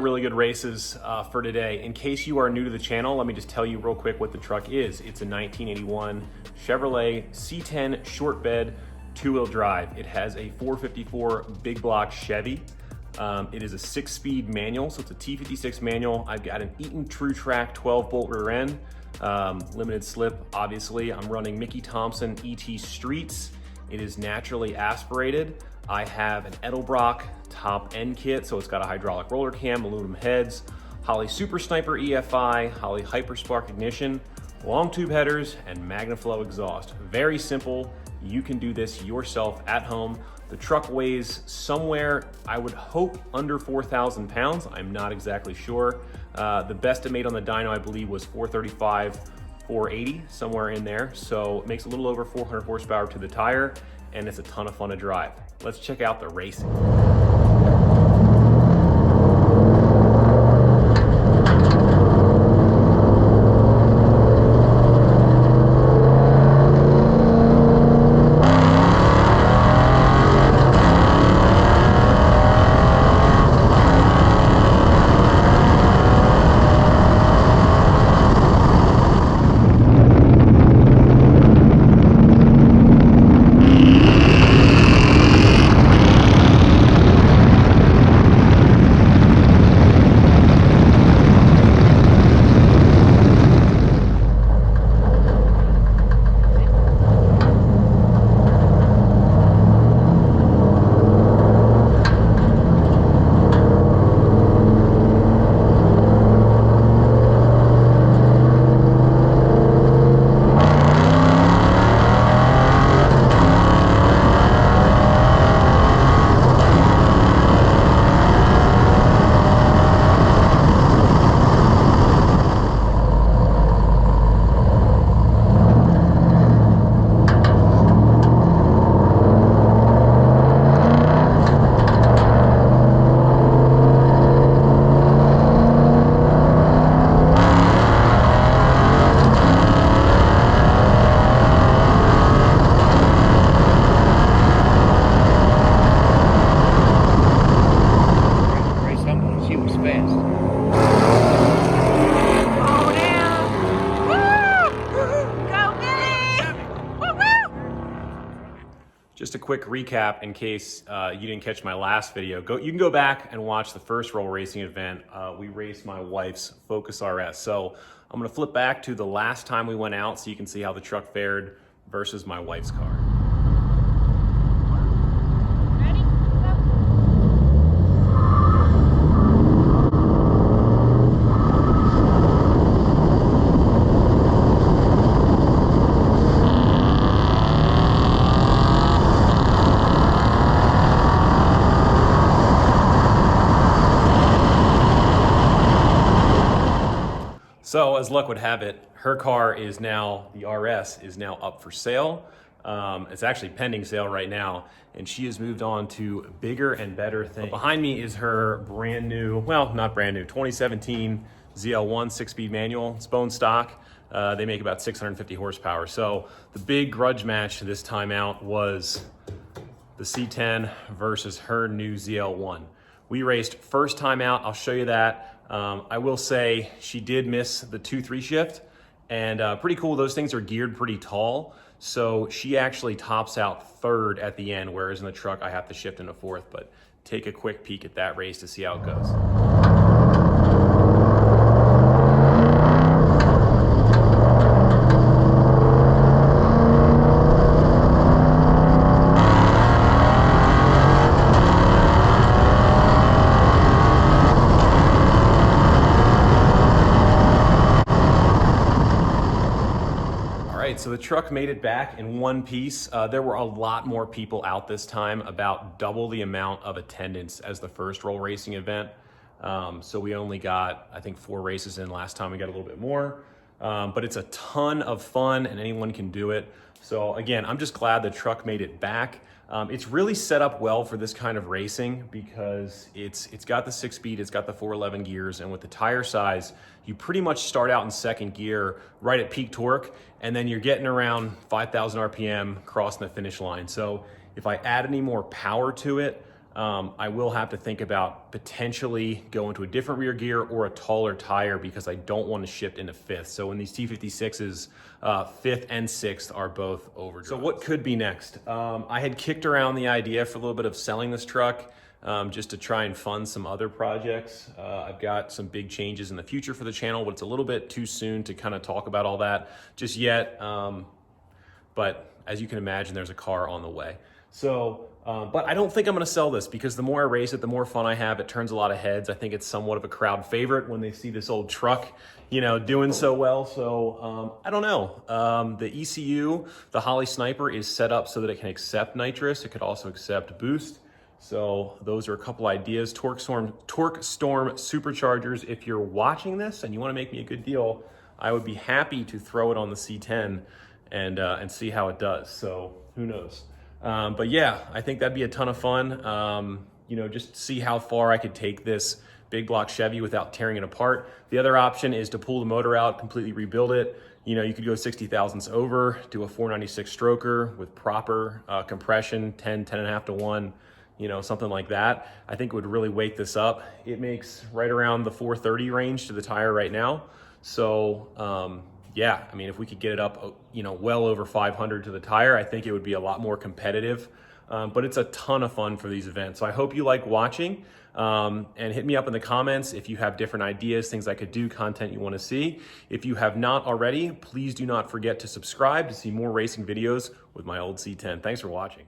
couple really good races for today. In case you are new to the channel, let me just tell you real quick what the truck is. It's a 1981 Chevrolet C10 short bed, two-wheel drive. It has a 454 big block Chevy. It is a 6-speed manual, so it's a T56 manual. I've got an Eaton True Track 12-bolt rear end, limited slip, obviously. I'm running Mickey Thompson ET Streets. It is naturally aspirated. I have an Edelbrock top end kit, so it's got a hydraulic roller cam, aluminum heads, Holley Super Sniper EFI, Holley Hyperspark ignition, long tube headers, and MagnaFlow exhaust. Very simple. You can do this yourself at home. The truck weighs somewhere, I would hope, under 4,000 pounds. I'm not exactly sure. The best it made on the dyno, I believe, was 435, 480, somewhere in there. So it makes a little over 400 horsepower to the tire, and it's a ton of fun to drive. Let's check out the racing. Just a quick recap in case you didn't catch my last video. You can go back and watch the first roll racing event. We raced my wife's Focus RS. So I'm gonna flip back to the last time we went out so you can see how the truck fared versus my wife's car. So as luck would have it, her car is now, the RS is now up for sale. It's actually pending sale right now, and she has moved on to bigger and better things. But behind me is her brand new, well, not brand new, 2017 ZL1 6-speed manual. It's bone stock. They make about 650 horsepower. So the big grudge match this time out was the C10 versus her new ZL1. We raced first time out, I'll show you that. I will say she did miss the 2-3 shift, and pretty cool. Those things are geared pretty tall. So she actually tops out third at the end, whereas in the truck I have to shift into fourth. But take a quick peek at that race to see how it goes. So the truck made it back in one piece. There were a lot more people out this time, about double the amount of attendance as the first roll racing event. So we only got, I think, 4 races in. Last time we got a little bit more, but it's a ton of fun and anyone can do it. So again, I'm just glad the truck made it back. It's really set up well for this kind of racing because it's got the 6-speed, it's got the 411 gears, and with the tire size, you pretty much start out in second gear right at peak torque, and then you're getting around 5,000 RPM crossing the finish line. So if I add any more power to it, I will have to think about potentially going to a different rear gear or a taller tire because I don't want to shift into fifth. So in these T56s, fifth and sixth are both overdrive. So what could be next? I had kicked around the idea for a little bit of selling this truck just to try and fund some other projects. I've got some big changes in the future for the channel, but it's a little bit too soon to kind of talk about all that just yet. But as you can imagine, there's a car on the way. So, but I don't think I'm gonna sell this because the more I race it, the more fun I have. It turns a lot of heads. I think it's somewhat of a crowd favorite when they see this old truck, you know, doing so well. So I don't know. The ECU, the Holley Sniper, is set up so that it can accept nitrous. It could also accept boost. So those are a couple ideas. Torque Storm superchargers. If you're watching this and you want to make me a good deal, I would be happy to throw it on the C10 and see how it does. So who knows? But yeah, I think that'd be a ton of fun. You know, just see how far I could take this big block Chevy without tearing it apart. The other option is to pull the motor out, completely rebuild it. You know, you could go 60 thousandths over, do a 496 stroker with proper compression, 10.5 to 1, you know, something like that. I think it would really wake this up. It makes right around the 430 range to the tire right now. So, yeah, I mean, if we could get it up, you know, well over 500 to the tire, I think it would be a lot more competitive. But it's a ton of fun for these events. So I hope you like watching, and hit me up in the comments if you have different ideas, things I could do, content you want to see. If you have not already, please do not forget to subscribe to see more racing videos with my old C10. Thanks for watching.